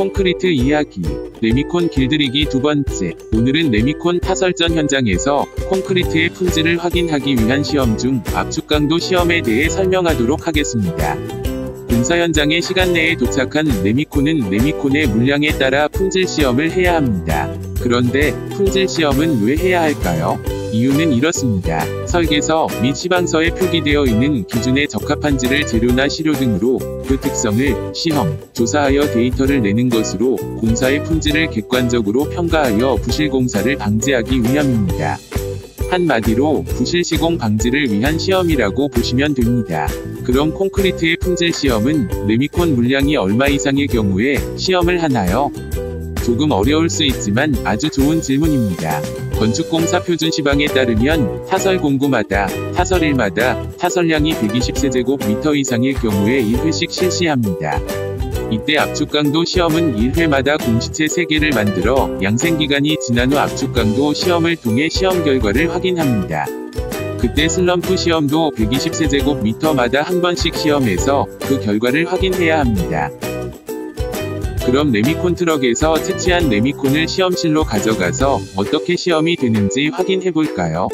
콘크리트 이야기, 레미콘 길들이기 두 번째. 오늘은 레미콘 타설전 현장에서 콘크리트의 품질을 확인하기 위한 시험 중 압축 강도 시험에 대해 설명하도록 하겠습니다. 공사 현장에 시간 내에 도착한 레미콘은 레미콘의 물량에 따라 품질 시험을 해야 합니다. 그런데 품질 시험은 왜 해야 할까요? 이유는 이렇습니다. 설계서 및 시방서에 표기되어 있는 기준에 적합한지를 재료나 시료 등으로 그 특성을 시험, 조사하여 데이터를 내는 것으로 공사의 품질을 객관적으로 평가하여 부실 공사를 방지하기 위함입니다. 한마디로 부실 시공 방지를 위한 시험이라고 보시면 됩니다. 그럼 콘크리트의 품질 시험은 레미콘 물량이 얼마 이상의 경우에 시험을 하나요? 조금 어려울 수 있지만 아주 좋은 질문입니다. 건축공사 표준시방에 따르면 타설 공구마다, 타설일마다 타설량이 120세제곱미터 이상의 경우에 1회씩 실시합니다. 이때 압축강도 시험은 1회마다 공시체 3개를 만들어 양생기간이 지난 후 압축강도 시험을 통해 시험 결과를 확인합니다. 그때 슬럼프 시험도 120세제곱미터마다 한 번씩 시험해서 그 결과를 확인해야 합니다. 그럼 레미콘 트럭에서 채취한 레미콘을 시험실로 가져가서 어떻게 시험이 되는지 확인해볼까요?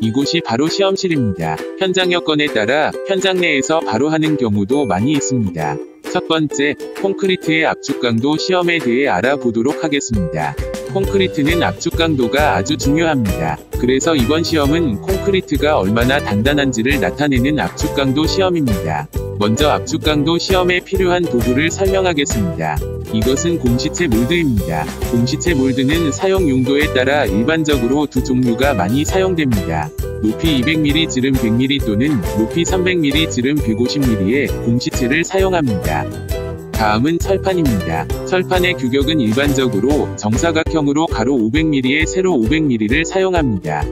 이곳이 바로 시험실입니다. 현장 여건에 따라 현장 내에서 바로 하는 경우도 많이 있습니다. 첫 번째, 콘크리트의 압축 강도 시험에 대해 알아보도록 하겠습니다. 콘크리트는 압축 강도가 아주 중요합니다. 그래서 이번 시험은 콘크리트가 얼마나 단단한지를 나타내는 압축 강도 시험입니다. 먼저 압축 강도 시험에 필요한 도구를 설명하겠습니다. 이것은 공시체 몰드입니다. 공시체 몰드는 사용 용도에 따라 일반적으로 두 종류가 많이 사용됩니다. 높이 200mm 지름 100mm 또는 높이 300mm 지름 150mm의 공시체를 사용합니다. 다음은 철판입니다. 철판의 규격은 일반적으로 정사각형으로 가로 500mm에 세로 500mm를 사용합니다.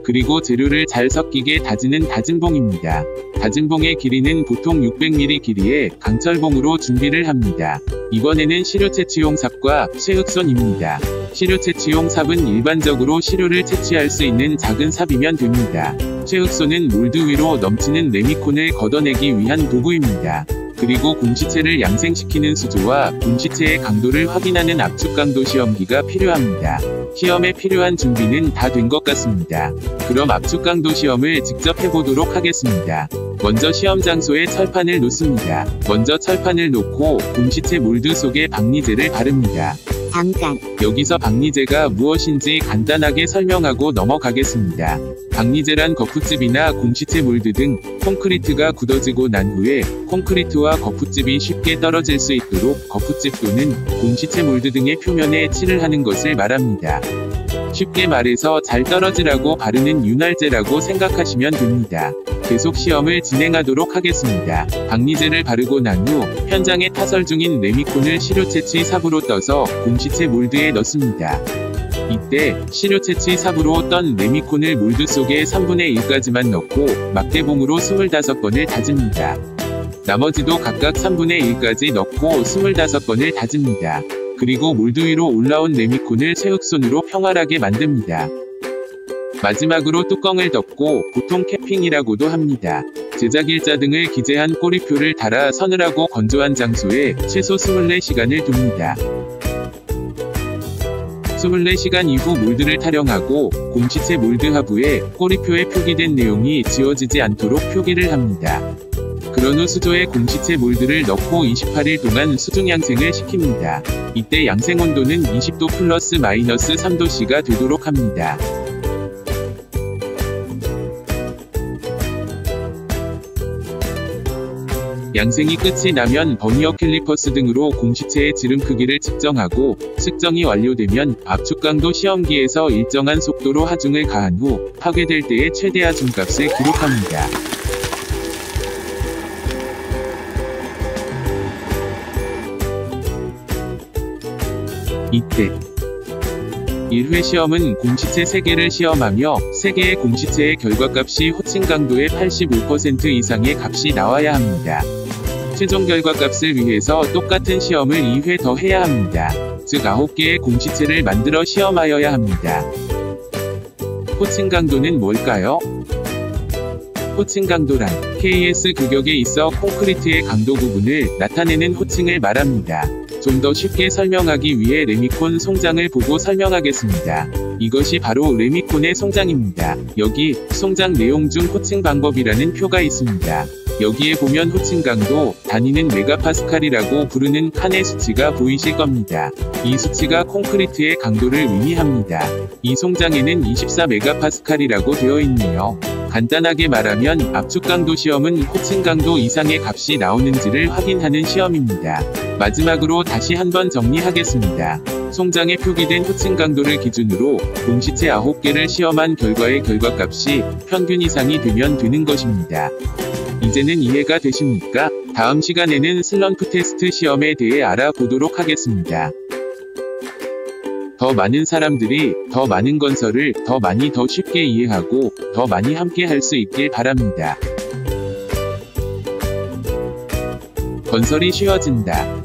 그리고 재료를 잘 섞이게 다지는 다진봉입니다. 다진봉의 길이는 보통 600mm 길이의 강철봉으로 준비를 합니다. 이번에는 시료 채취용 삽과 쇠흑손입니다. 시료 채취용 삽은 일반적으로 시료를 채취할 수 있는 작은 삽이면 됩니다. 쇠흑손은 몰드 위로 넘치는 레미콘을 걷어내기 위한 도구입니다. 그리고 공시체를 양생시키는 수조와 공시체의 강도를 확인하는 압축 강도 시험기가 필요합니다. 시험에 필요한 준비는 다 된 것 같습니다. 그럼 압축 강도 시험을 직접 해보도록 하겠습니다. 먼저 시험 장소에 철판을 놓습니다. 먼저 철판을 놓고 공시체 몰드 속에 박리제를 바릅니다. 잠깐. 여기서 박리제가 무엇인지 간단하게 설명하고 넘어가겠습니다. 박리제란 거푸집이나 공시체 몰드 등 콘크리트가 굳어지고 난 후에 콘크리트와 거푸집이 쉽게 떨어질 수 있도록 거푸집 또는 공시체 몰드 등의 표면에 칠을 하는 것을 말합니다. 쉽게 말해서 잘 떨어지라고 바르는 윤활제라고 생각하시면 됩니다. 계속 시험을 진행하도록 하겠습니다. 박리제를 바르고 난 후 현장에 타설 중인 레미콘을 시료 채취 삽으로 떠서 공시체 몰드에 넣습니다. 이때 시료 채취 삽으로 떤 레미콘을 몰드 속에 3분의 1까지만 넣고 막대봉으로 25번을 다집니다. 나머지도 각각 3분의 1까지 넣고 25번을 다집니다. 그리고 몰드 위로 올라온 레미콘을 쇠흑손으로 평활하게 만듭니다. 마지막으로 뚜껑을 덮고 보통 캐핑이라고도 합니다. 제작일자 등을 기재한 꼬리표를 달아 서늘하고 건조한 장소에 최소 24시간을 둡니다. 24시간 이후 몰드를 탈영하고 공시체 몰드 하부에 꼬리표에 표기된 내용이 지워지지 않도록 표기를 합니다. 그런 후 수조에 공시체 몰드를 넣고 28일 동안 수중 양생을 시킵니다. 이때 양생 온도는 20도 플러스 마이너스 3도씨가 되도록 합니다. 양생이 끝이 나면 버니어 캘리퍼스 등으로 공시체의 지름 크기를 측정하고 측정이 완료되면 압축 강도 시험기에서 일정한 속도로 하중을 가한 후 파괴될 때의 최대 하중값을 기록합니다. 이때 1회 시험은 공시체 3개를 시험하며 3개의 공시체의 결과값이 호칭 강도의 85% 이상의 값이 나와야 합니다. 최종 결과값을 위해서 똑같은 시험을 2회 더 해야 합니다. 즉 9개의 공시체를 만들어 시험하여야 합니다. 호칭 강도는 뭘까요? 호칭 강도란 KS 규격에 있어 콘크리트의 강도 부분을 나타내는 호칭을 말합니다. 좀 더 쉽게 설명하기 위해 레미콘 송장을 보고 설명하겠습니다. 이것이 바로 레미콘의 송장입니다. 여기 송장 내용 중 호칭 방법이라는 표가 있습니다. 여기에 보면 호칭 강도, 단위는 메가파스칼이라고 부르는 칸의 수치가 보이실 겁니다. 이 수치가 콘크리트의 강도를 의미합니다. 이 송장에는 24메가파스칼이라고 되어 있네요. 간단하게 말하면 압축 강도 시험은 호칭 강도 이상의 값이 나오는지를 확인하는 시험입니다. 마지막으로 다시 한번 정리하겠습니다. 송장에 표기된 호칭 강도를 기준으로 공시체 9개를 시험한 결과의 결과값이 평균 이상이 되면 되는 것입니다. 이제는 이해가 되십니까? 다음 시간에는 슬럼프 테스트 시험에 대해 알아보도록 하겠습니다. 더 많은 사람들이 더 많은 건설을 더 많이 더 쉽게 이해하고 더 많이 함께 할 수 있길 바랍니다. 건설이 쉬워진다.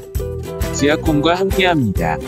지하콤과 함께합니다.